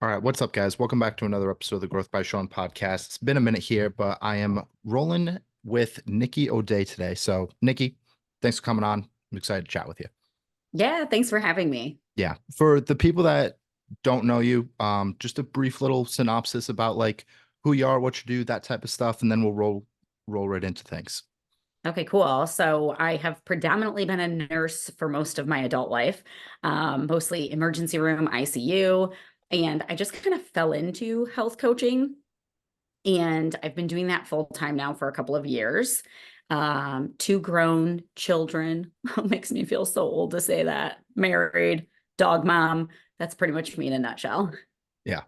All right, what's up, guys? Welcome back to another episode of the Growth by Shawn podcast. It's been a minute here, but I am rolling with Nikki O'Dea today. So, Nikki, thanks for coming on. I'm excited to chat with you. Yeah, thanks for having me. Yeah, for the people that don't know you, just a brief little synopsis about like who you are, what you do, that type of stuff, and then we'll roll right into things. Okay, cool. So I have predominantly been a nurse for most of my adult life, mostly emergency room, ICU, and I just kind of fell into health coaching. And I've been doing that full time now for a couple of years. Two grown children. Makes me feel so old to say that. Married, dog mom. That's pretty much me in a nutshell. Yeah.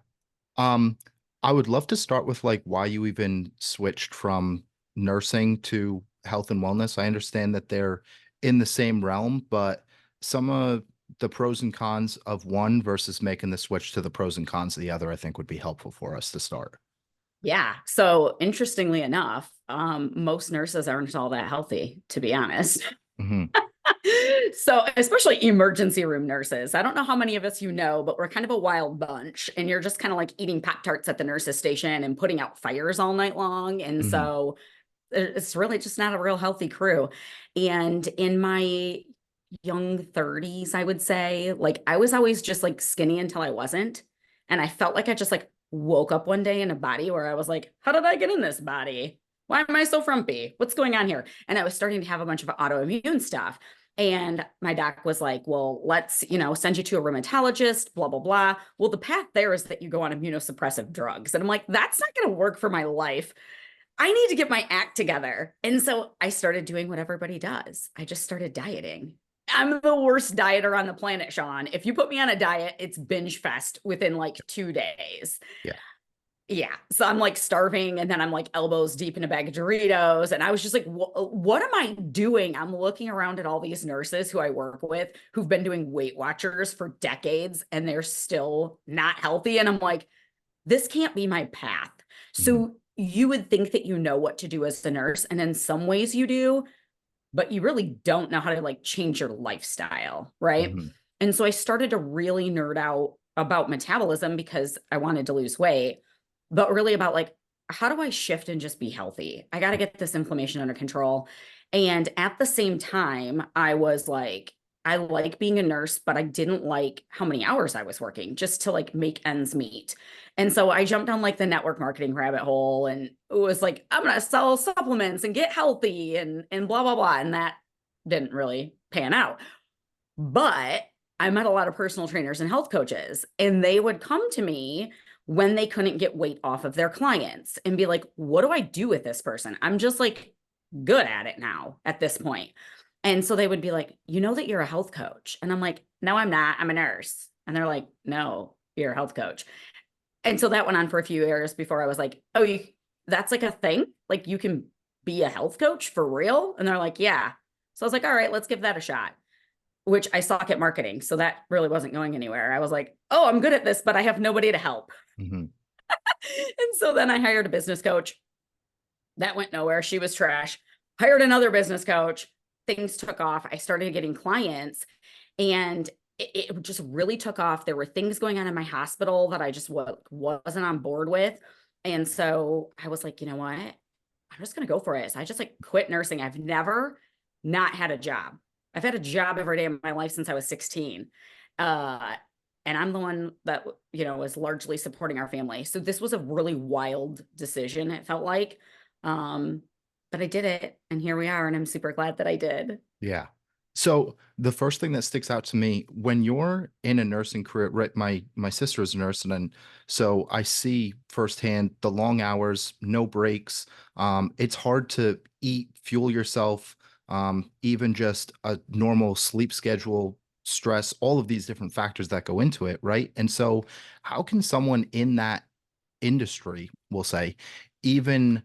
Um, I would love to start with like why you even switched from nursing to health and wellness. I understand that they're in the same realm, but some of the pros and cons of one versus making the switch to the pros and cons of the other, I think would be helpful for us to start. Yeah. So interestingly enough, most nurses aren't all that healthy, to be honest. Hmm. So, especially emergency room nurses. I don't know how many of us you know, but we're kind of a wild bunch. And you're just kind of like eating Pop-Tarts at the nurse's station and putting out fires all night long. And Hmm. so it's really just not a real healthy crew. And in my young 30s, I would say, like I was always just like skinny until I wasn't. And I felt like I just like woke up one day in a body where I was like, how did I get in this body? Why am I so frumpy? What's going on here? And I was starting to have a bunch of autoimmune stuff. And my doc was like, well, let's, send you to a rheumatologist, blah, blah, blah. Well, the path there is that you go on immunosuppressive drugs. And I'm like, that's not going to work for my life. I need to get my act together. And so I started doing what everybody does. I just started dieting. I'm the worst dieter on the planet, Shawn. If you put me on a diet, it's binge fest within like 2 days. Yeah. Yeah. So I'm like starving and then I'm like elbows deep in a bag of Doritos. And I was just like, what am I doing? I'm looking around at all these nurses who I work with who've been doing Weight Watchers for decades and they're still not healthy. And I'm like, this can't be my path. Hmm. So you would think that you know what to do as a nurse. And in some ways you do, but you really don't know how to like change your lifestyle. Right. Hmm. And so I started to really nerd out about metabolism because I wanted to lose weight, but really about like, how do I shift and just be healthy? I got to get this inflammation under control. And at the same time, I was like, I like being a nurse, but I didn't like how many hours I was working just to like make ends meet. And so I jumped on like the network marketing rabbit hole and it was like, I'm going to sell supplements and get healthy and blah, blah, blah. And that didn't really pan out. But I met a lot of personal trainers and health coaches, and they would come to me when they couldn't get weight off of their clients and be like, what do I do with this person? I'm just like good at it now at this point. And so they would be like, you know that you're a health coach. And I'm like, no, I'm not. I'm a nurse. And they're like, no, you're a health coach. And so that went on for a few years before I was like, oh, that's like a thing? Like you can be a health coach for real? And they're like, yeah. So I was like, all right, let's give that a shot, which I suck at marketing. So that really wasn't going anywhere. I was like, oh, I'm good at this, but I have nobody to help. Hmm. And so then I hired a business coach. That went nowhere. She was trash. Hired another business coach. Things took off. I started getting clients and it just really took off. There were things going on in my hospital that I just wasn't on board with. And so I was like, you know what? I'm just going to go for it. So I just like quit nursing. I've never not had a job. I've had a job every day of my life since I was 16. Uh, and I'm the one that, was largely supporting our family. So this was a really wild decision, it felt like. Um, but I did it and here we are. And I'm super glad that I did. Yeah. So the first thing that sticks out to me when you're in a nursing career, right? My sister is a nurse, and then so I see firsthand the long hours, no breaks. It's hard to eat, fuel yourself, even just a normal sleep schedule, stress, all of these different factors that go into it, right? And so, how can someone in that industry, we'll say, even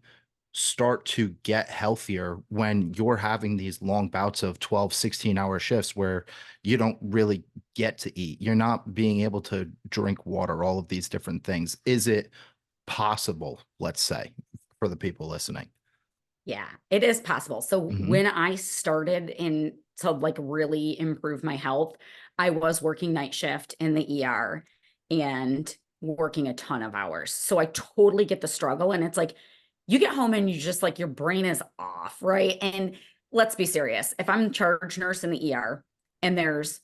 start to get healthier when you're having these long bouts of 12, 16-hour shifts where you don't really get to eat? You're not being able to drink water, all of these different things. Is it possible, let's say, for the people listening? Yeah, it is possible. So Hmm. when I started in to like really improve my health, I was working night shift in the ER and working a ton of hours. So I totally get the struggle. And it's like, you get home and you just like, your brain is off, right? And let's be serious. If I'm charge nurse in the ER and there's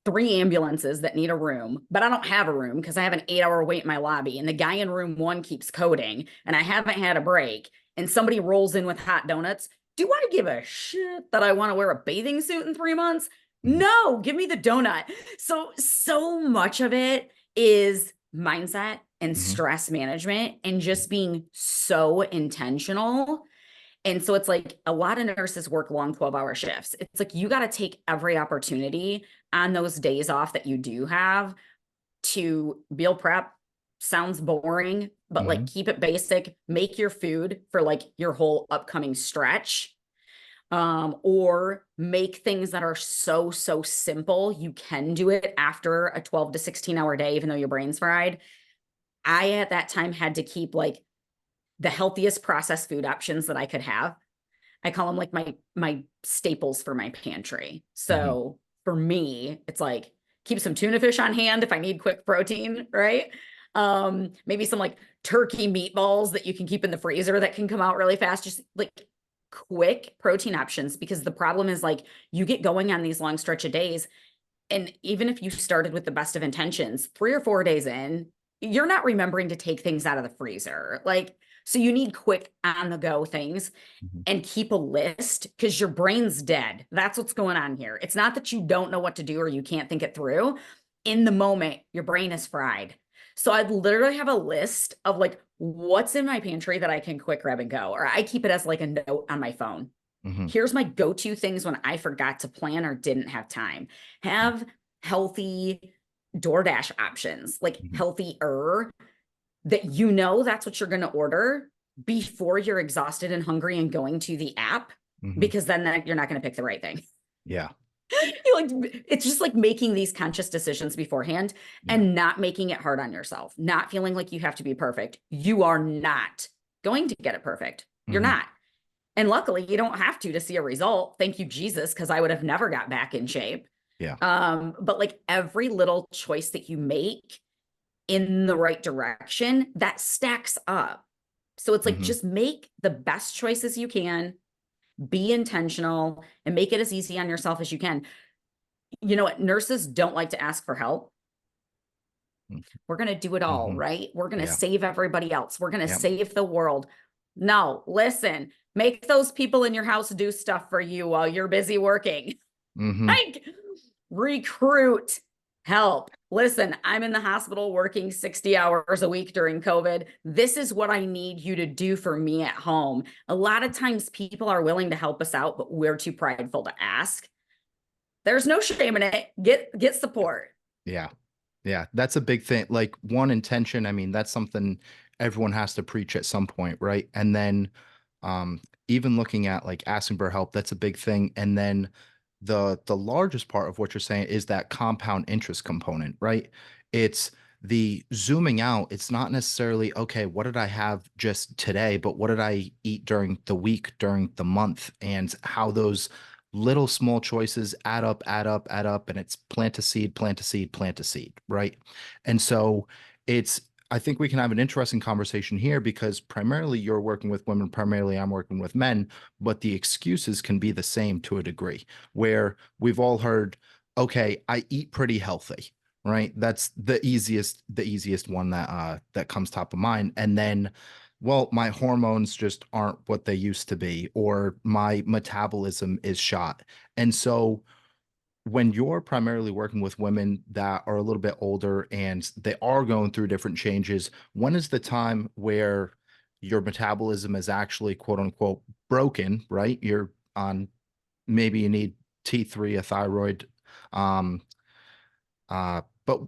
3 ambulances that need a room, but I don't have a room because I have an 8-hour wait in my lobby, and the guy in room 1 keeps coding and I haven't had a break, and somebody rolls in with hot donuts, do I give a shit that I want to wear a bathing suit in 3 months? Mhm. No, give me the donut. So much of it is mindset and Mhm. stress management and just being so intentional. And so it's like a lot of nurses work long 12-hour shifts. It's like you got to take every opportunity on those days off that you do have to meal prep. Sounds boring, but like Mhm. keep it basic. Make your food for like your whole upcoming stretch. Or make things that are so simple. You can do it after a 12 to 16-hour day, even though your brain's fried. I at that time had to keep like the healthiest processed food options that I could have. I call them like my staples for my pantry. Mhm. So for me, it's like keep some tuna fish on hand if I need quick protein, right? Maybe some like turkey meatballs that you can keep in the freezer that can come out really fast. Just like quick protein options, because the problem is like you get going on these long stretch of days, and even if you started with the best of intentions, 3 or 4 days in, you're not remembering to take things out of the freezer. Like, so you need quick on the go things, Mhm. and keep a list because your brain's dead. That's what's going on here. It's not that you don't know what to do or you can't think it through. In the moment, your brain is fried. So I'd literally have a list of like what's in my pantry that I can quick grab and go, or I keep it as like a note on my phone. Mhm. Here's my go-to things when I forgot to plan or didn't have time. Have healthy DoorDash options, like Mhm. healthier, that you know that's what you're going to order before you're exhausted and hungry and going to the app, Mhm. because then you're not going to pick the right thing. Yeah. Like, it's just like making these conscious decisions beforehand Yeah. and not making it hard on yourself, not feeling like you have to be perfect. You are not going to get it perfect. You're Mhm. not. And luckily, you don't have to see a result. Thank you, Jesus, because I would have never got back in shape. Yeah. But like every little choice that you make in the right direction, that stacks up. So it's like Mhm. just make the best choices you can, be intentional, and make it as easy on yourself as you can. You know what? Nurses don't like to ask for help. We're going to do it all, Mhm. right? We're going to Yeah. save everybody else. We're going to Yep. save the world. No, listen, make those people in your house do stuff for you while you're busy working. Mhm. Like, recruit help. Listen, I'm in the hospital working 60 hours a week during COVID. This is what I need you to do for me at home. A lot of times people are willing to help us out, but we're too prideful to ask. There's no shame in it. Get support. Yeah. Yeah. That's a big thing. Like one intention, I mean, that's something everyone has to preach at some point, right? And then um even looking at like asking for help, that's a big thing. And then the largest part of what you're saying is that compound interest component, right? It's the zooming out. It's not necessarily, okay, what did I have just today, but what did I eat during the week, during the month, and how those little small choices add up, add up, add up, and it's plant a seed, plant a seed, plant a seed, right? And so it's, I think we can have an interesting conversation here because primarily you're working with women, primarily I'm working with men, but the excuses can be the same to a degree, where we've all heard, okay, I eat pretty healthy, right? That's the easiest one that comes top of mind. And then, well, my hormones just aren't what they used to be, or my metabolism is shot. And so when you're primarily working with women that are a little bit older and they are going through different changes, when is the time where your metabolism is actually quote unquote broken, right? You're on, maybe you need T3, a thyroid. Um, but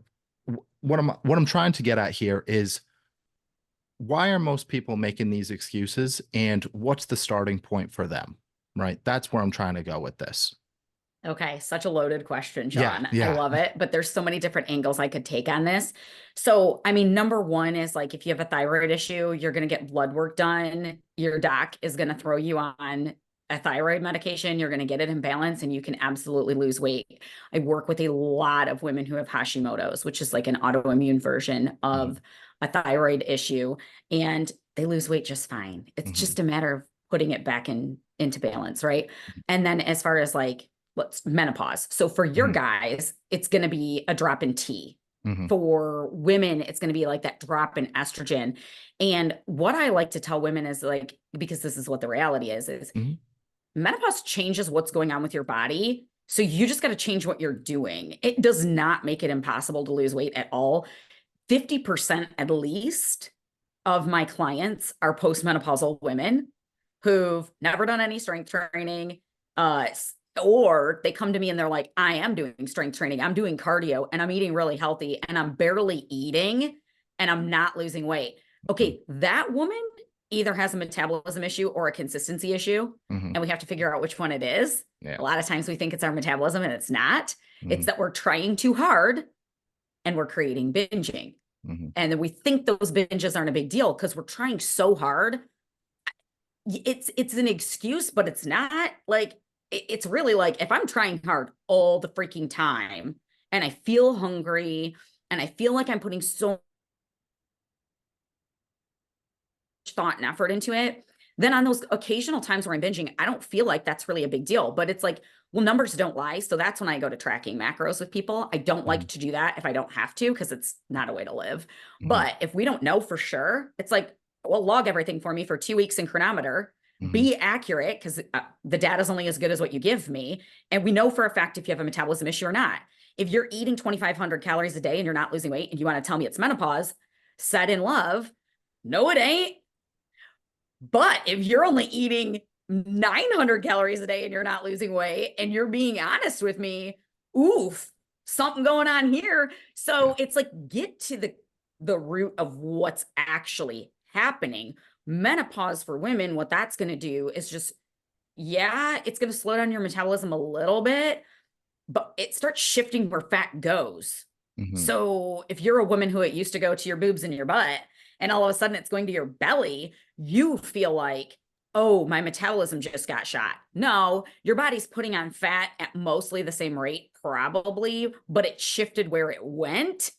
what I'm trying to get at here is, why are most people making these excuses and what's the starting point for them? Right? That's where I'm trying to go with this. Okay, such a loaded question, Yeah, Shawn. I yeah. love it, but there's so many different angles I could take on this. So, I mean, number one is like if you have a thyroid issue, you're going to get blood work done. Your doc is going to throw you on a thyroid medication, you're going to get it in balance and you can absolutely lose weight. I work with a lot of women who have Hashimoto's, which is like an autoimmune version Mhm. of a thyroid issue, and they lose weight just fine. It's Mhm. just a matter of putting it back into balance, right? And then as far as like what's menopause. So for your Mhm. guys, it's going to be a drop in T. Mhm. For women, it's going to be like that drop in estrogen. And what I like to tell women is like, because this is what the reality is Mhm. menopause changes what's going on with your body. So you just got to change what you're doing. It does not make it impossible to lose weight at all. 50% at least of my clients are postmenopausal women who've never done any strength training, uh, or they come to me and they're like, I am doing strength training, I'm doing cardio, and I'm eating really healthy, and I'm barely eating, and I'm not losing weight. Mhm. Okay, that woman either has a metabolism issue or a consistency issue, Mhm. and we have to figure out which one it is. Yeah. A lot of times we think it's our metabolism, and it's not. It's Mhm. that we're trying too hard and we're creating binging. Mhm. And then we think those binges aren't a big deal because we're trying so hard. It's an excuse, but it's not. Like it's really like if I'm trying hard all the freaking time and I feel hungry and I feel like I'm putting so much thought and effort into it, then on those occasional times where I'm binging, I don't feel like that's really a big deal. But it's like, well, numbers don't lie. So that's when I go to tracking macros with people. I don't like Mhm. to do that if I don't have to, because it's not a way to live. Mhm. But if we don't know for sure, it's like, well, log everything for me for 2 weeks in chronometer, Mhm. be accurate, because the data is only as good as what you give me. And we know for a fact if you have a metabolism issue or not. If you're eating 2,500 calories a day and you're not losing weight and you want to tell me it's menopause, said in love, no, it ain't. But if you're only eating 900 calories a day and you're not losing weight and you're being honest with me, oof, something going on here. Yeah. So it's like get to the root of what's actually happening. Menopause for women, what that's going to do is just, yeah, it's going to slow down your metabolism a little bit, but it starts shifting where fat goes. Mhm. So if you're a woman who it used to go to your boobs and your butt, and all of a sudden it's going to your belly, you feel like, oh, my metabolism just got shot. No, your body's putting on fat at mostly the same rate, probably, but it shifted where it went.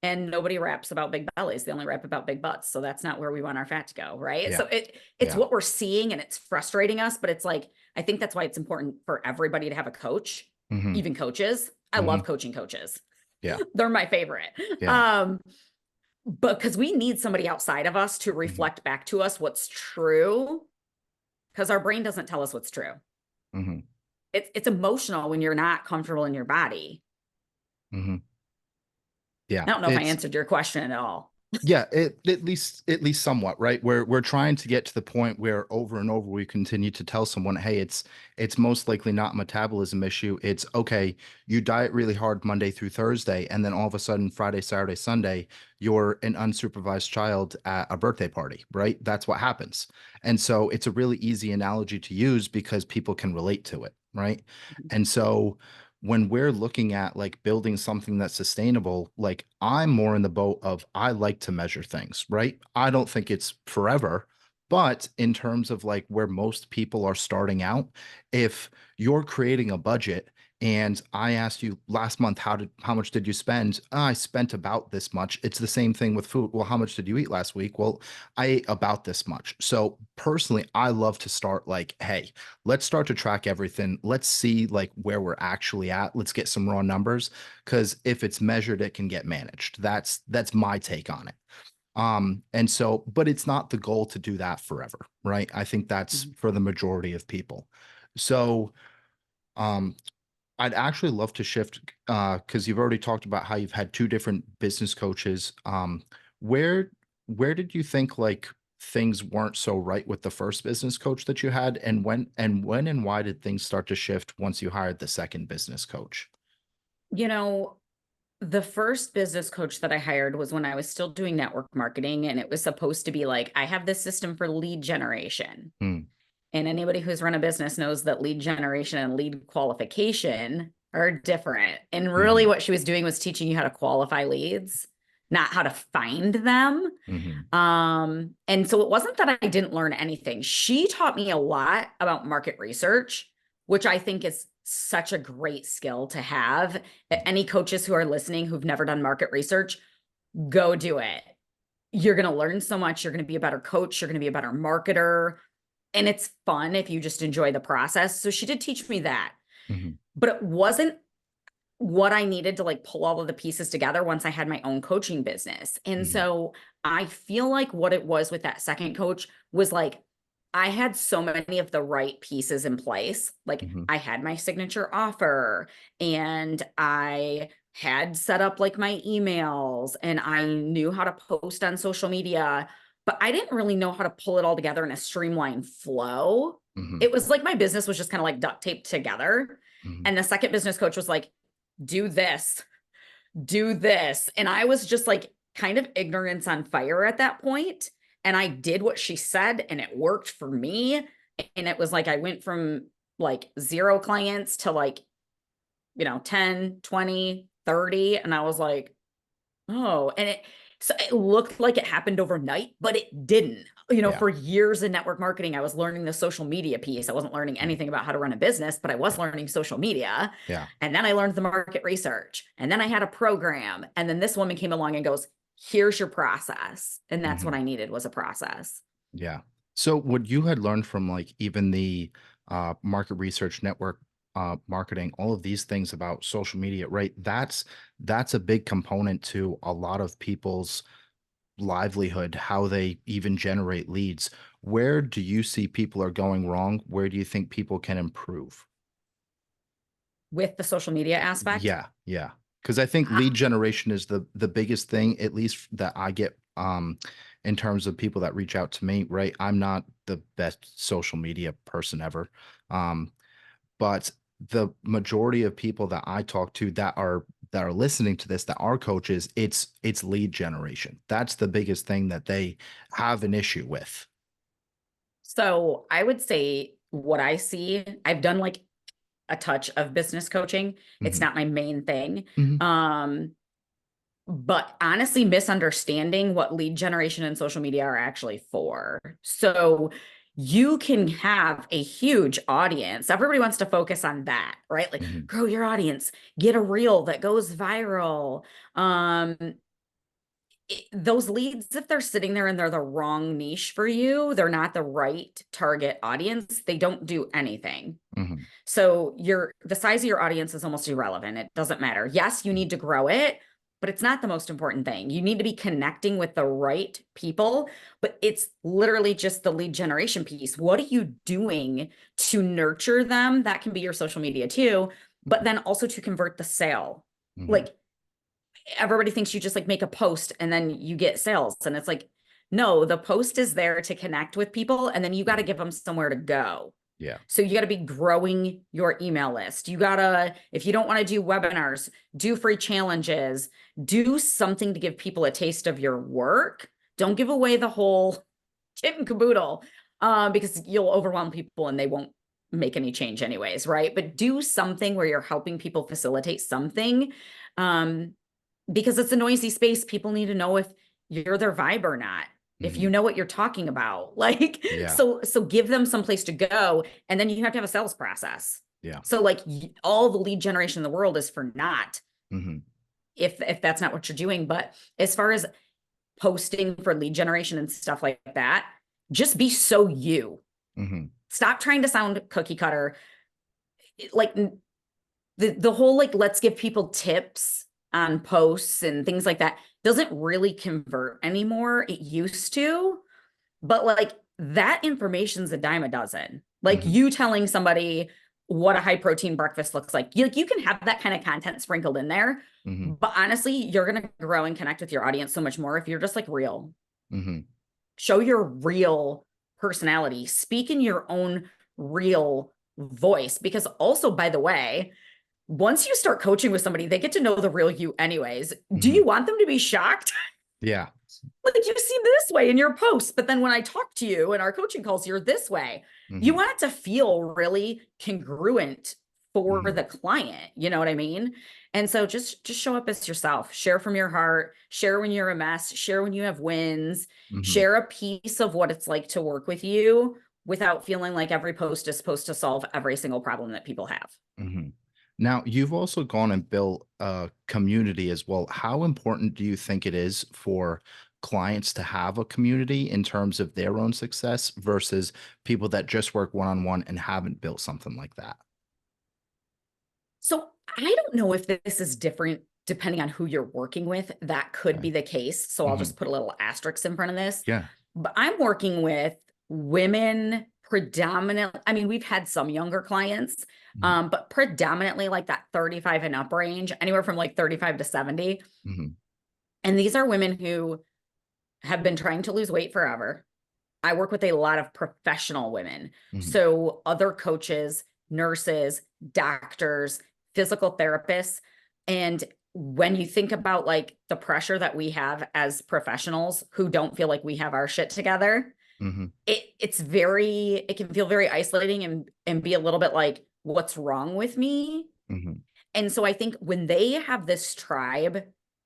And nobody raps about big bellies. They only rap about big butts. So that's not where we want our fat to go, right? Yeah. So it's Yeah. what we're seeing and it's frustrating us, but it's like I think that's why it's important for everybody to have a coach, Mhm. even coaches. I love Mhm. coaching coaches. Yeah. They're my favorite. Yeah. Um, but because we need somebody outside of us to Mhm. reflect back to us what's true, because our brain doesn't tell us what's true. Mhm. It's emotional when you're not comfortable in your body. Mhm. Yeah. I don't know if I It's answered your question at all. Yeah, at least somewhat, right? We're trying to get to the point where over and over we continue to tell someone, hey, it's most likely not a metabolism issue. It's okay, you diet really hard Monday through Thursday, and then all of a sudden Friday, Saturday, Sunday, you're an unsupervised child at a birthday party, right? That's what happens. And so it's a really easy analogy to use because people can relate to it, right? And so when we're looking at like building something that's sustainable, like I'm more in the boat of I like to measure things, right? I don't think it's forever, but in terms of like where most people are starting out, if you're creating a budget and I asked you last month, how much did you spend? I spent about this much. It's the same thing with food. Well, how much did you eat last week? Well, I ate about this much. So personally, I love to start like, hey, let's start to track everything. Let's see like where we're actually at. Let's get some raw numbers because if it's measured, it can get managed. That's my take on it. And so, but it's not the goal to do that forever, right? I think that's Mhm. for the majority of people. So, um, I'd actually love to shift because you've already talked about how you've had two different business coaches. Where where did you think like things weren't so right with the first business coach that you had, and when and why did things start to shift once you hired the second business coach? You know, the first business coach that I hired was when I was still doing network marketing, and it was supposed to be like, I have this system for lead generation. Hmm. And anybody who's run a business knows that lead generation and lead qualification are different. And really, Hmm. what she was doing was teaching you how to qualify leads. not how to find them. Hmm. And so it wasn't that I didn't learn anything. She taught me a lot about market research, which I think is such a great skill to have. Any coaches who are listening who've never done market research, go do it. You're going to learn so much. You're going to be a better coach. You're going to be a better marketer. And it's fun if you just enjoy the process. So she did teach me that, Hmm. but it wasn't what I needed to like pull all of the pieces together once I had my own coaching business. And Hmm. so I feel like what it was with that second coach was like, I had so many of the right pieces in place. Like Hmm. I had my signature offer and I had set up like my emails and I knew how to post on social media, but I didn't really know how to pull it all together in a streamlined flow. Hmm. It was like my business was just kind of like duct taped together. Hmm. And the second business coach was like, do this, do this. And I was just like kind of ignorance on fire at that point. And I did what she said and it worked for me. And it was like I went from like 0 clients to like, 10, 20, 30. And I was like, oh, and it looked like it happened overnight, but it didn't. Yeah. For years in network marketing, I was learning the social media piece. I wasn't learning Mhm. anything about how to run a business, but I was Yeah. learning social media. Yeah. And then I learned the market research. And then I had a program. And then this woman came along and goes, here's your process. And that's what Hmm. I needed was a process. Yeah. So what you had learned from like even the market research network marketing, all of these things about social media, right? That's a big component to a lot of people's livelihood, how they even generate leads. Where do you see people are going wrong? Where do you think people can improve? With the social media aspect, Yeah, yeah. Because I think lead generation is the biggest thing, at least that I get in terms of people that reach out to me, right? I'm not the best social media person ever. Um, but the majority of people that I talk to that are listening to this, that are coaches, it's lead generation. That's the biggest thing that they have an issue with. so I would say what I see, I've done like a touch of business coaching. It's Hmm. not my main thing. Hmm. Um, but honestly, misunderstanding what lead generation and social media are actually for. So you can have a huge audience. Everybody wants to focus on that, right? Like Hmm. grow your audience, get a reel that goes viral. Um, those leads, if they're sitting there and they're the wrong niche for you, they're not the right target audience, they don't do anything. Hmm. So the size of your audience is almost irrelevant. It doesn't matter. Yes, you need to grow it, but it's not the most important thing. You need to be connecting with the right people, but it's literally just the lead generation piece. What are you doing to nurture them? That can be your social media too, but then also to convert the sale. Hmm. Like everybody thinks you just like make a post and then you get sales. And it's like, no, the post is there to connect with people and then you got to Hmm. give them somewhere to go. Yeah. So you got to be growing your email list. You got to, if you don't want to do webinars, do free challenges, do something to give people a taste of your work. Don't give away the whole kit and caboodle because you'll overwhelm people and they won't make any change anyways, right? But do something where you're helping people facilitate something um, because it's a noisy space. People need to know if you're their vibe or not, if Hmm. you know what you're talking about. Like, Yeah. so give them some place to go. And then you have to have a sales process. Yeah. So like all the lead generation in the world is for naught Hmm. if that's not what you're doing. But as far as posting for lead generation and stuff like that, just be so you. Hmm. Stop trying to sound cookie cutter. Like the whole like let's give people tips on posts and things like that doesn't really convert anymore. It used to, but like that information's a dime a dozen. Like Hmm. you telling somebody what a high protein breakfast looks like. You can have that kind of content sprinkled in there, Hmm. but honestly, you're gonna grow and connect with your audience so much more if you're just like real. Hmm. Show your real personality. Speak in your own real voice. Because also, by the way, once you start coaching with somebody, they get to know the real you anyways. Do Hmm. you want them to be shocked? Yeah. Like you seem this way in your posts, but then when I talk to you in our coaching calls, you're this way. You Hmm. want it to feel really congruent for Hmm. the client. You know what I mean? And so just show up as yourself, share from your heart, share when you're a mess, share when you have wins, Hmm. share a piece of what it's like to work with you without feeling like every post is supposed to solve every single problem that people have. Hmm. Now, you've also gone and built a community as well. How important do you think it is for clients to have a community in terms of their own success versus people that just work one-on-one and haven't built something like that? So I don't know if this is different depending on who you're working with. That could Okay. be the case. So I'll Hmm. just put a little asterisk in front of this. Yeah. But I'm working with women predominantly. I mean, we've had some younger clients, Hmm. but predominantly like that 35 and up range, anywhere from like 35 to 70. Hmm. And these are women who have been trying to lose weight forever. I work with a lot of professional women. Hmm. So other coaches, nurses, doctors, physical therapists. And when you think about like the pressure that we have as professionals who don't feel like we have our shit together, Hmm. it can feel very isolating and be a little bit like, what's wrong with me? Hmm. And so I think when they have this tribe,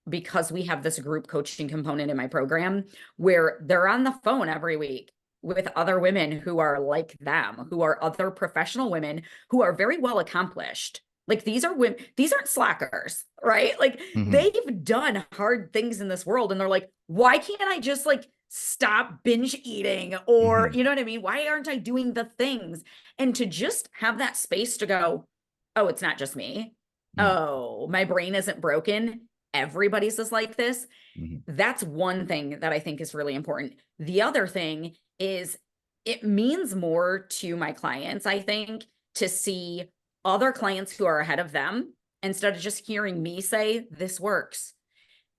because we have this group coaching component in my program where they're on the phone every week with other women who are like them, who are other professional women who are very well accomplished. Like these are women, these aren't slackers, right? Like Hmm. they've done hard things in this world and they're like, why can't I just like stop binge eating? Or, Hmm. you know what I mean? Why aren't I doing the things? And to just have that space to go, oh, it's not just me. Oh, my brain isn't broken. Everybody's just like this. Hmm. That's one thing that I think is really important. The other thing is it means more to my clients, I think, to see other clients who are ahead of them instead of just hearing me say, this works.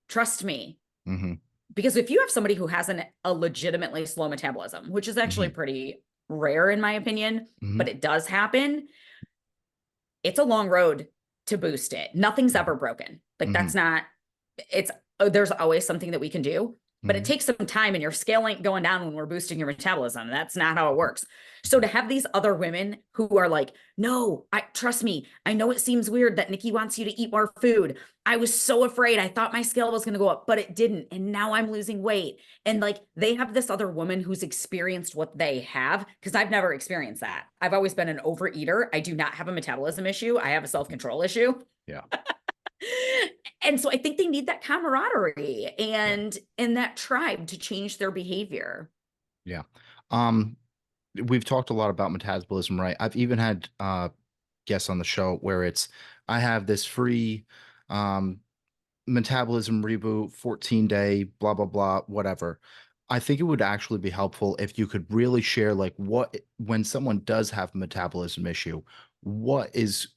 Trust me. Hmm. Because if you have somebody who has a legitimately slow metabolism, which is actually Hmm. pretty rare in my opinion, Hmm. but it does happen, it's a long road to boost it. Nothing's ever broken. Like Hmm. that's not, it's, there's always something that we can do, but it Hmm. takes some time and your scale ain't going down when we're boosting your metabolism. That's not how it works. So to have these other women who are like, no, I trust me. I know it seems weird that Nikki wants you to eat more food. I was so afraid. I thought my scale was going to go up, but it didn't. And now I'm losing weight. And like they have this other woman who's experienced what they have because I've never experienced that. I've always been an overeater. I do not have a metabolism issue. I have a self-control issue. Yeah. And so I think they need that camaraderie Yeah. and that tribe to change their behavior. Yeah. Um, we've talked a lot about metabolism, right? I've even had guests on the show where it's I have this free um metabolism reboot, 14-day, blah blah blah, whatever. I think it would actually be helpful if you could really share like what when someone does have a metabolism issue, what is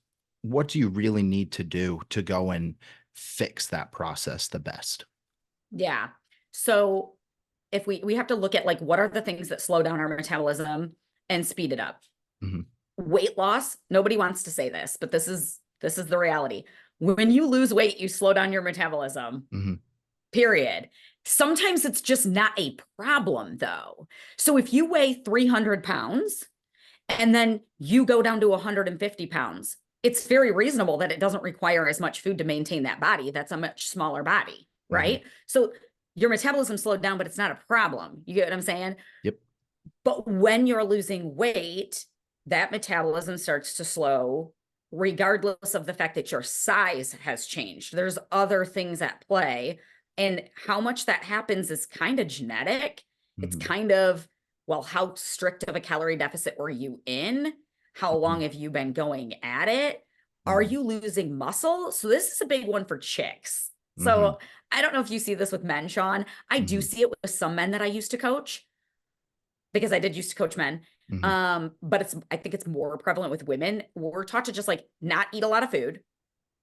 what do you really need to do to go and fix that process the best? Yeah. So if we have to look at like what are the things that slow down our metabolism and speed it up. Hmm. Weight loss, nobody wants to say this, but this is the reality. When you lose weight, you slow down your metabolism. Hmm. Period. Sometimes it's just not a problem though. So if you weigh 300 pounds and then you go down to 150 pounds, it's very reasonable that it doesn't require as much food to maintain that body. That's a much smaller body, Hmm. right? So your metabolism slowed down, but it's not a problem. You get what I'm saying? Yep. But when you're losing weight, that metabolism starts to slow, regardless of the fact that your size has changed. There's other things at play. And how much that happens is kind of genetic. It's Hmm. kind of, well, how strict of a calorie deficit were you in? How long Hmm. have you been going at it? Are Hmm. you losing muscle? So, this is a big one for chicks. Hmm. So, I don't know if you see this with men, Shawn. I do Hmm. see it with some men that I used to coach because I did used to coach men. Hmm. But I think it's more prevalent with women. We're taught to just like not eat a lot of food.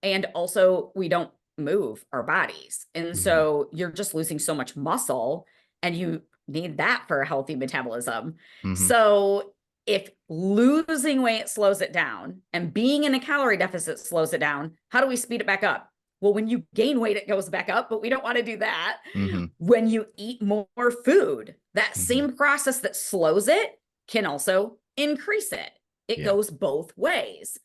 And also we don't move our bodies. And Hmm. so you're just losing so much muscle and you need that for a healthy metabolism. Hmm. So if losing weight slows it down and being in a calorie deficit slows it down, how do we speed it back up? Well, when you gain weight, it goes back up, but we don't want to do that. Hmm. When you eat more food, that Hmm. same process that slows it can also increase it. It Yeah. goes both ways.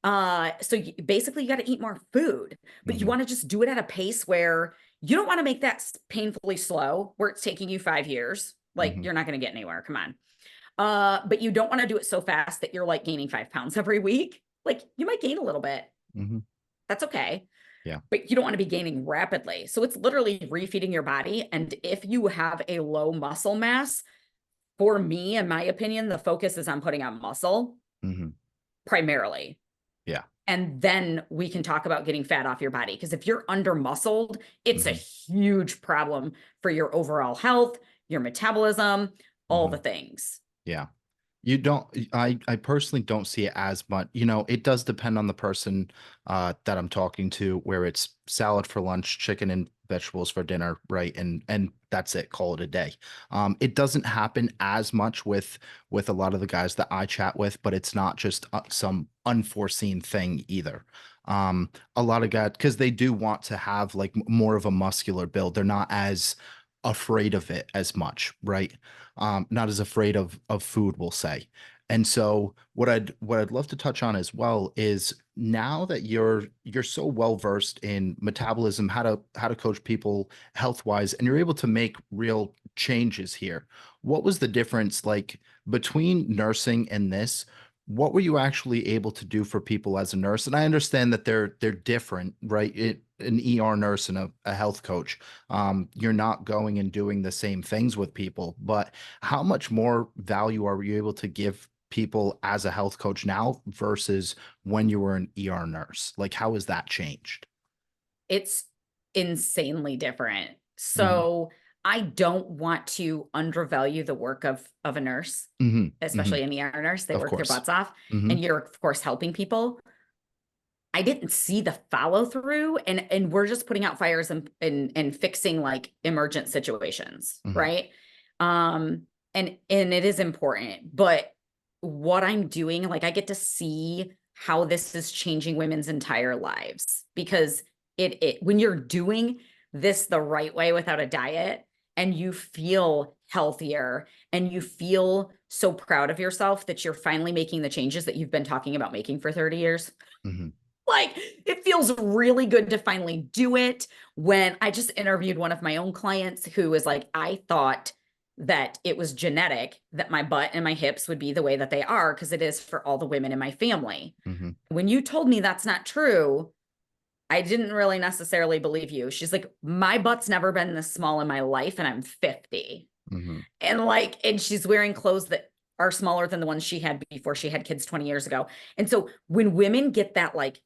So basically you got to eat more food, but you Hmm. want to just do it at a pace where you don't want to make that painfully slow, where it's taking you 5 years. Like Hmm. you're not going to get anywhere. Come on. But you don't want to do it so fast that you're like gaining 5 pounds every week. Like you might gain a little bit. Hmm. That's okay. Yeah. But you don't want to be gaining rapidly. So it's literally refeeding your body. And if you have a low muscle mass, for me, in my opinion, the focus is on putting on muscle Hmm. primarily. Yeah. And then we can talk about getting fat off your body. Because if you're under muscled, it's a Hmm. huge problem for your overall health, your metabolism, all Hmm. the things. Yeah. You don't, I personally don't see it as much. It does depend on the person that I'm talking to, where it's salad for lunch, chicken and vegetables for dinner, right? And that's it, call it a day. It doesn't happen as much with a lot of the guys that I chat with, but it's not just some unforeseen thing either. A lot of guys, because they do want to have like more of a muscular build. They're not as afraid of it as much, right? Not as afraid of food, we'll say. And so what I'd love to touch on as well is, now that you're so well versed in metabolism, how to coach people health wise, and you're able to make real changes here. What was the difference like between nursing and this? What were you actually able to do for people as a nurse? And I understand that they're different, right? An ER nurse and a health coach. You're not going and doing the same things with people, but how much more value are you able to give people as a health coach now versus when you were an ER nurse? Like, how has that changed? It's insanely different. Hmm. So I don't want to undervalue the work of a nurse, Hmm. Hmm. especially an ER nurse. They Of work their course. butts off, Hmm. and you're of course helping people. I didn't see the follow through, and we're just putting out fires and fixing like emergent situations, Hmm. right? Um, and it is important, but what I'm doing, like I get to see how this is changing women's entire lives, because it when you're doing this the right way without a diet, and you feel healthier and you feel so proud of yourself that you're finally making the changes that you've been talking about making for 30 years. Hmm. Like it feels really good to finally do it. When I just interviewed one of my own clients who was like, I thought that it was genetic that my butt and my hips would be the way that they are, because it is for all the women in my family. Hmm. When you told me that's not true, I didn't really necessarily believe you. She's like, my butt's never been this small in my life, and I'm 50. Hmm. And she's wearing clothes that are smaller than the ones she had before she had kids 20 years ago. And so when women get that, like,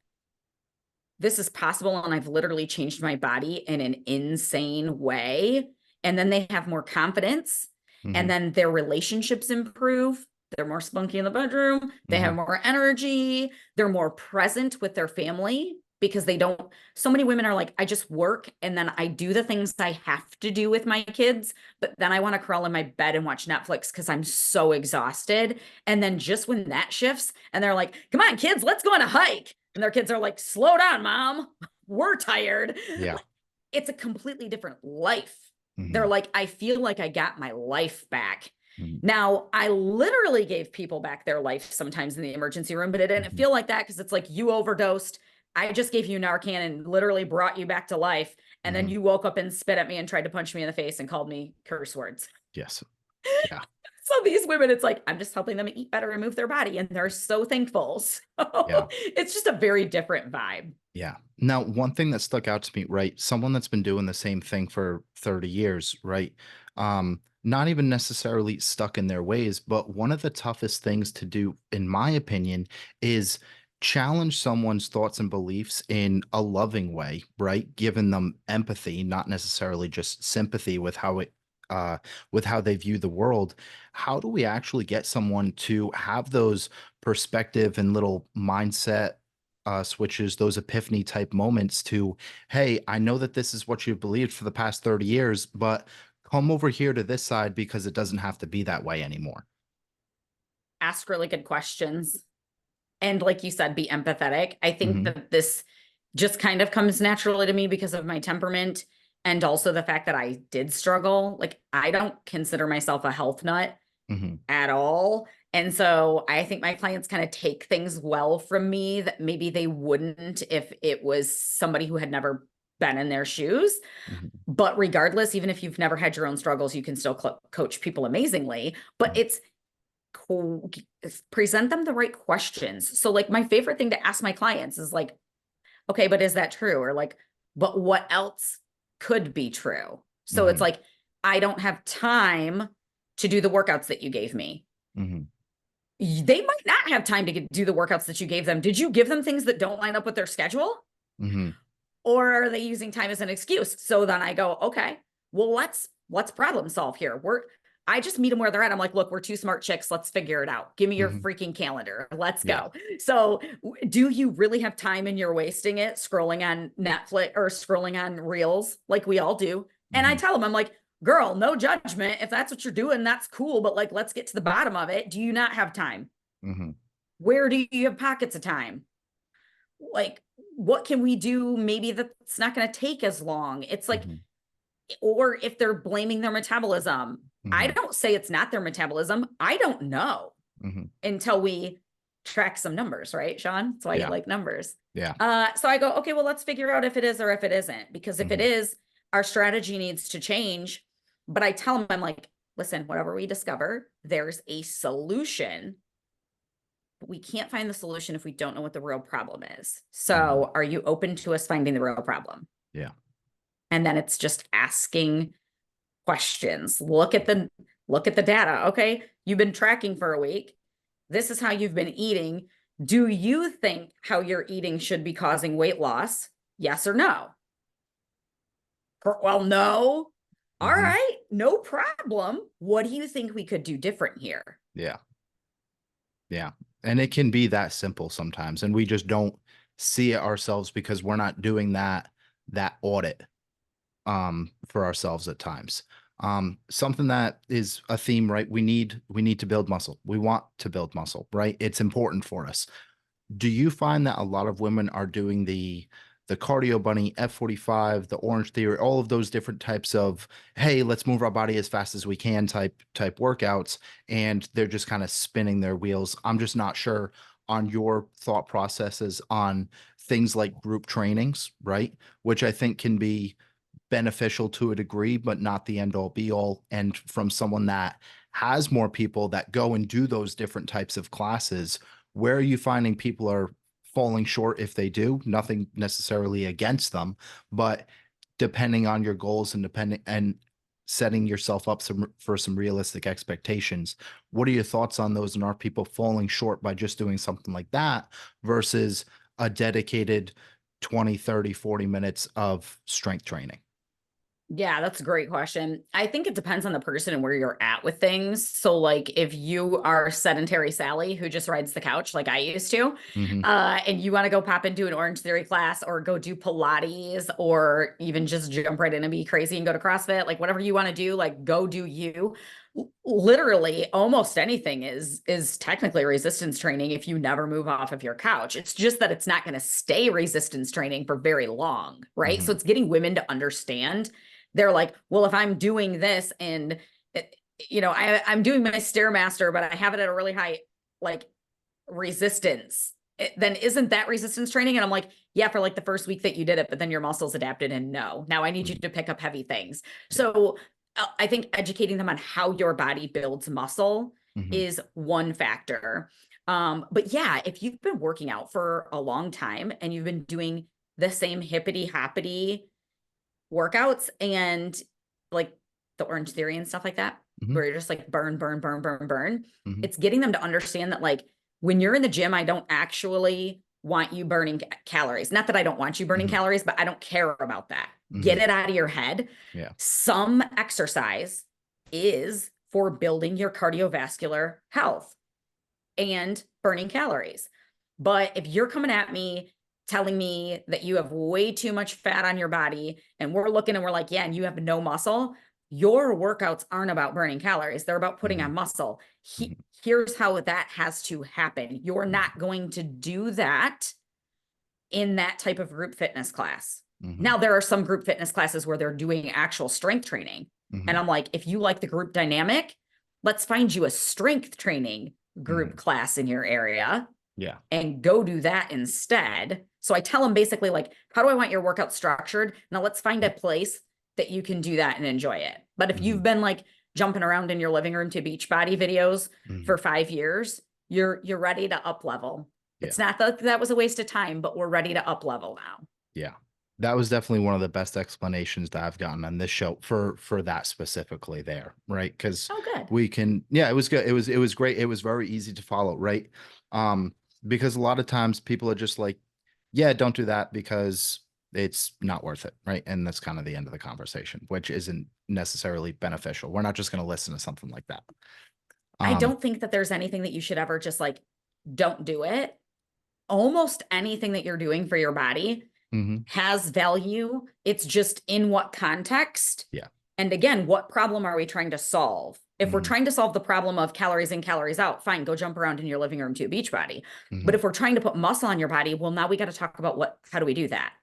this is possible and I've literally changed my body in an insane way, and then they have more confidence, and Hmm. then their relationships improve. They're more spunky in the bedroom, they have Hmm. more energy, they're more present with their family, because they don't, so many women are like, I just work and then I do the things I have to do with my kids, but then I want to crawl in my bed and watch Netflix because I'm so exhausted. And then just when that shifts and they're like, come on kids, let's go on a hike, and their kids are like, slow down, mom. We're tired. Yeah. Like, it's a completely different life. They're Hmm. like, I feel like I got my life back. Hmm. Now, I literally gave people back their life sometimes in the emergency room, but it didn't Hmm. feel like that, because it's like, you overdosed. I just gave you Narcan and literally brought you back to life. And then Hmm. you woke up and spit at me and tried to punch me in the face and called me curse words. Yes. Yeah. So these women, it's like, I'm just helping them eat better and move their body, and they're so thankful. Yeah. So it's just a very different vibe. Yeah. Now, one thing that stuck out to me, right? Someone that's been doing the same thing for 30 years, right? Not even necessarily stuck in their ways, but one of the toughest things to do, in my opinion, is challenge someone's thoughts and beliefs in a loving way, right? Giving them empathy, not necessarily just sympathy with how they view the world. How do we actually get someone to have those perspective and little mindset switches, those epiphany type moments to, hey, I know that this is what you've believed for the past 30 years, but come over here to this side because it doesn't have to be that way anymore. Ask really good questions. And like you said, be empathetic. I think Hmm. that this just kind of comes naturally to me because of my temperament, and also the fact that I did struggle. Like, I don't consider myself a health nut Hmm. at all. And so I think my clients kind of take things well from me that maybe they wouldn't if it was somebody who had never been in their shoes. Mhm. But regardless, even if you've never had your own struggles, you can still coach people amazingly. But it's present them the right questions. So like my favorite thing to ask my clients is like, okay, but is that true? Or like, but what else could be true? So it's Mhm. like, I don't have time to do the workouts that you gave me. Mhm. They might not have time to do the workouts that you gave them. Did you give them things that don't line up with their schedule? Mhm. Or are they using time as an excuse? So then I go, okay, well, let's problem solve here. I just meet them where they're at. I'm like, look, we're two smart chicks. Let's figure it out. Give me your Mhm. freaking calendar. Let's Yeah. go. So do you really have time and you're wasting it scrolling on Netflix or scrolling on Reels like we all do? And I Mhm. tell them, I'm like, girl, no judgment. If that's what you're doing, that's cool. But like, let's get to the bottom of it. Do you not have time? Mhm. Where do you have pockets of time? Like, what can we do? Maybe that's not going to take as long. It's like, Mhm. or if they're blaming their metabolism, I Mhm. don't say it's not their metabolism. I don't know Mhm. until we track some numbers, right, Shawn? That's why you Yeah. like numbers. Yeah. So I go, okay, well, let's figure out if it is or if it isn't. Because if it Mhm. is, our strategy needs to change. But I tell them, I'm like, listen, whatever we discover, there's a solution. But we can't find the solution if we don't know what the real problem is. Mhm. So are you open to us finding the real problem? Yeah. And then it's just asking questions. Look at the data. Okay, you've been tracking for a week. This is how you've been eating. Do you think how you're eating should be causing weight loss? Yes or no? Well, no. All Mhm. right, no problem. What do you think we could do different here? Yeah. Yeah. And it can be that simple sometimes. And we just don't see it ourselves because we're not doing that audit for ourselves at times. Something that is a theme, right? We need to build muscle. We want to build muscle, right? It's important for us. Do you find that a lot of women are doing the cardio bunny, F45, the orange theory, all of those different types of, hey, let's move our body as fast as we can type workouts, and they're just kind of spinning their wheels? I'm just not sure on your thought processes on things like group trainings, right? Which I think can be beneficial to a degree, but not the end all be all. And from someone that has more people that go and do those different types of classes, where are you finding people are falling short if they do? Nothing necessarily against them, but depending on your goals and depending and setting yourself up for some realistic expectations. What are your thoughts on those? And are people falling short by just doing something like that versus a dedicated 20, 30, 40 minutes of strength training? Yeah, that's a great question. I think it depends on the person and where you're at with things. So, like, if you are sedentary Sally who just rides the couch like I used to, Hmm. and you want to go pop into an Orange Theory class or go do Pilates or even just jump right in and be crazy and go to CrossFit, like whatever you want to do, like go do you. Literally, almost anything is technically resistance training if you never move off of your couch. It's just that it's not going to stay resistance training for very long, right? So Hmm. it's getting women to understand they're like, well, if I'm doing this and I'm doing my Stairmaster, but I have it at a really high like resistance, then isn't that resistance training? And I'm like, yeah, for like the first week that you did it, but then your muscles adapted and no, now I need you Hmm. to pick up heavy things. Yeah. So I think educating them on how your body builds muscle Hmm. is one factor. But yeah, if you've been working out for a long time and you've been doing the same hippity hoppity workouts and like the Orange Theory and stuff like that, Hmm. where you're just like burn, burn, burn, burn, burn. Hmm. It's getting them to understand that like when you're in the gym, I don't actually want you burning calories. Not that I don't want you burning Hmm. calories, but I don't care about that. Hmm. Get it out of your head. Yeah. Some exercise is for building your cardiovascular health and burning calories. But if you're coming at me telling me that you have way too much fat on your body and we're looking and we're like, yeah, and you have no muscle, your workouts aren't about burning calories. They're about putting Hmm. on muscle. Hmm. Here's how that has to happen. You're not going to do that in that type of group fitness class. Hmm. Now, there are some group fitness classes where they're doing actual strength training. And Hmm. I'm like, if you like the group dynamic, let's find you a strength training group class in your area Yeah. and go do that instead. So I tell them basically like, how do I want your workout structured? Now let's find a place that you can do that and enjoy it. But if you've been like jumping around in your living room to Beachbody videos for 5 years, you're ready to up level. Yeah. It's not that was a waste of time, but we're ready to up level now. Yeah. That was definitely one of the best explanations that I've gotten on this show for that specifically there, right? Because Oh, good. we can, yeah, it was good. It was great. It was very easy to follow, right? Because a lot of times people are just like, yeah, don't do that because it's not worth it, right? And that's kind of the end of the conversation, which isn't necessarily beneficial. We're not just going to listen to something like that. I don't think that there's anything that you should ever just like, don't do it. Almost anything that you're doing for your body has value. It's just in what context. Yeah. And again, what problem are we trying to solve? If we're trying to solve the problem of calories in, calories out, fine, go jump around in your living room to a Beachbody. But if we're trying to put muscle on your body, well, now we got to talk about how do we do that?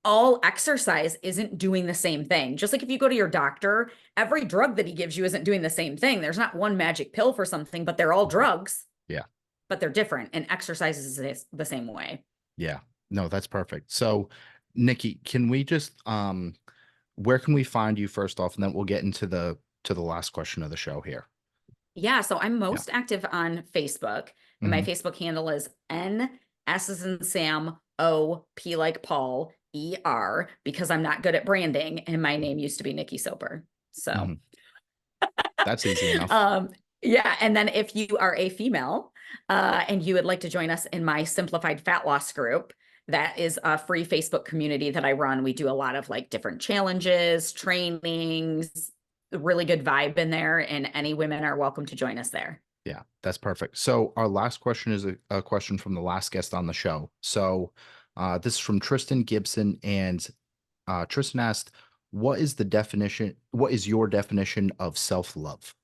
All exercise isn't doing the same thing. Just like if you go to your doctor, every drug that he gives you isn't doing the same thing. There's not one magic pill for something, but they're all drugs. Yeah. But they're different, and exercise is the same way. Yeah. No, that's perfect. So, Nikki, can we just where can we find you first off, and then we'll get into the last question of the show here. Yeah, so I'm most active on Facebook, and my Mhm. Facebook handle is N S as in Sam O P like Paul ER, because I'm not good at branding, and my name used to be Nikki Soper. So That's easy enough. Yeah, and then if you are a female and you would like to join us in my simplified fat loss group, that is a free Facebook community that I run. We do a lot of like different challenges, trainings, really good vibe in there, and any women are welcome to join us there. Yeah, that's perfect. So our last question is a question from the last guest on the show. So this is from Tristan Gibson, and Tristan asked, what is your definition of self-love?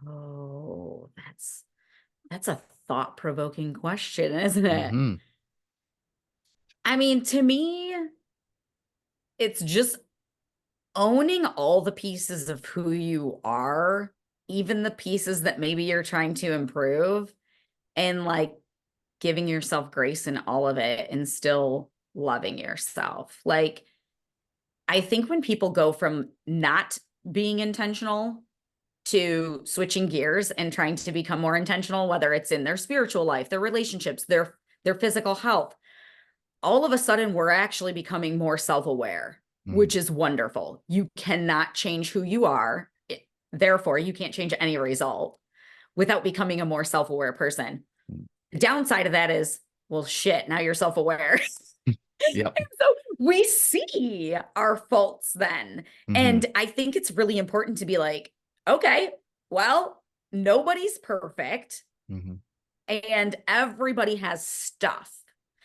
Oh, that's a thought-provoking question, isn't it? I mean, to me, it's just owning all the pieces of who you are, even the pieces that maybe you're trying to improve, and like giving yourself grace in all of it and still loving yourself. Like, I think when people go from not being intentional to switching gears and trying to become more intentional, whether it's in their spiritual life, their relationships, their physical health, all of a sudden we're actually becoming more self-aware, which is wonderful. You cannot change who you are. Therefore, you can't change any result without becoming a more self-aware person. The downside of that is, well, shit, now you're self-aware. Yep. So we see our faults then. And I think it's really important to be like, okay, well, nobody's perfect and everybody has stuff.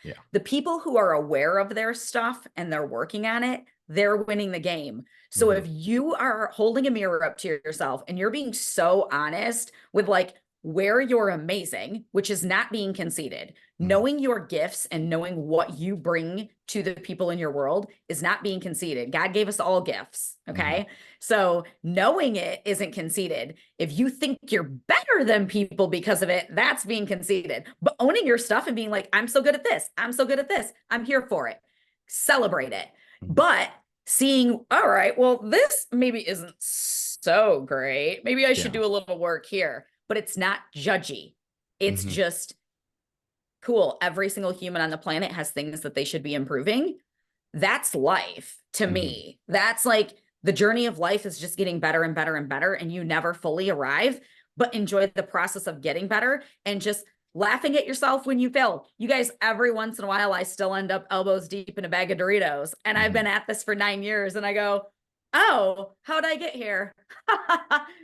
Yeah. The people who are aware of their stuff and they're working on it, they're winning the game. So if you are holding a mirror up to yourself and you're being so honest with like where you're amazing, which is not being conceited, knowing your gifts and knowing what you bring to the people in your world is not being conceited. God gave us all gifts. Okay. So knowing it isn't conceited. If you think you're better than people because of it, that's being conceited. But owning your stuff and being like, I'm so good at this. I'm so good at this. I'm here for it. Celebrate it. But seeing, all right, well, this maybe isn't so great. Maybe I should do a little work here, but it's not judgy. It's just cool. Every single human on the planet has things that they should be improving. That's life to me. That's like the journey of life is just getting better and better and better. And you never fully arrive, but enjoy the process of getting better and just laughing at yourself when you fail. You guys, every once in a while, I still end up elbows deep in a bag of Doritos. And I've been at this for 9 years and I go, oh, how'd I get here?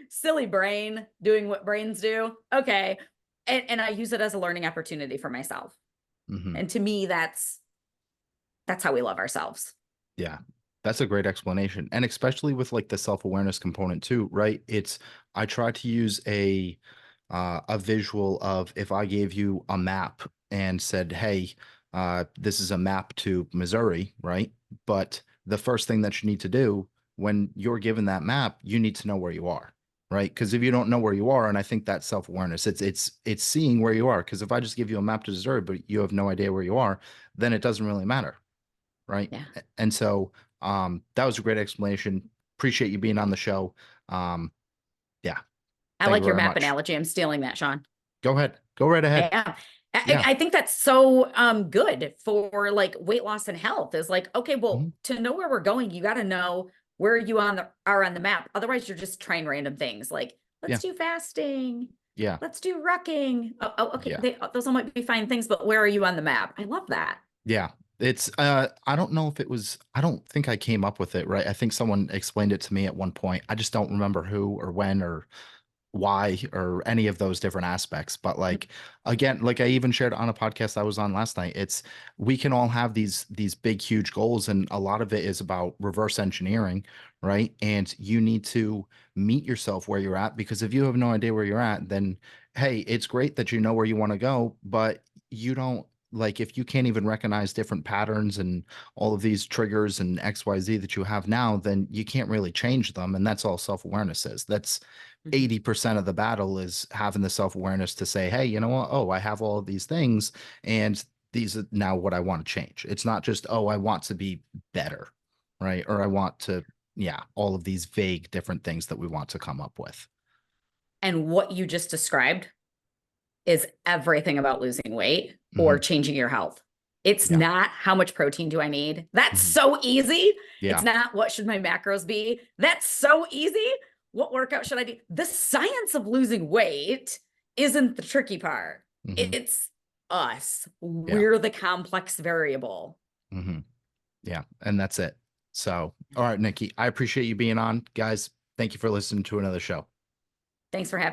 Silly brain doing what brains do. Okay. And I use it as a learning opportunity for myself. And to me, that's how we love ourselves. Yeah. That's a great explanation. And especially with like the self-awareness component too, right? I try to use a visual of if I gave you a map and said, hey, this is a map to Missouri, right? But the first thing that you need to do when you're given that map, you need to know where you are. right? Because if you don't know where you are, and I think that's self-awareness, it's seeing where you are. Because if I just give you a map to Missouri, but you have no idea where you are, then it doesn't really matter, right? Yeah. And so that was a great explanation. Appreciate you being on the show. Um, yeah, I thank you like your very map much. analogy. I'm stealing that, Shawn. Go ahead. Go right ahead. Yeah. Yeah. I think that's so good for like weight loss and health is like, okay, well, Mhm. to know where we're going, you got to know where you are on the map. Otherwise, you're just trying random things like let's Yeah. do fasting, Yeah. let's do rucking. Okay, Yeah. those all might be fine things, but where are you on the map? I love that. Yeah. It's I don't know if it was I don't think I came up with it, right? I think someone explained it to me at one point. I just don't remember who or when or why or any of those different aspects. But like again, like I even shared on a podcast I was on last night, it's we can all have these big, huge goals, and a lot of it is about reverse engineering, right? And you need to meet yourself where you're at because if you have no idea where you're at, then hey, it's great that you know where you want to go, but you don't like if you can't even recognize different patterns and all of these triggers and XYZ that you have now, then you can't really change them. And that's all self-awareness is. That's Mhm. 80% of the battle is having the self-awareness to say, hey, you know what? Oh, I have all of these things and these are now what I want to change. It's not just, oh, I want to be better, right? Or I want to, yeah, all of these vague different things that we want to come up with. And what you just described is everything about losing weight or Hmm. changing your health. It's Yeah. not how much protein do I need? That's Hmm. so easy. It's Yeah. not what should my macros be? That's so easy. What workout should I do? The science of losing weight isn't the tricky part. Hmm. It's us. Yeah. We're the complex variable. Hmm. Yeah. And that's it. So, all right, Nikki, I appreciate you being on. Guys, thank you for listening to another show. Thanks for having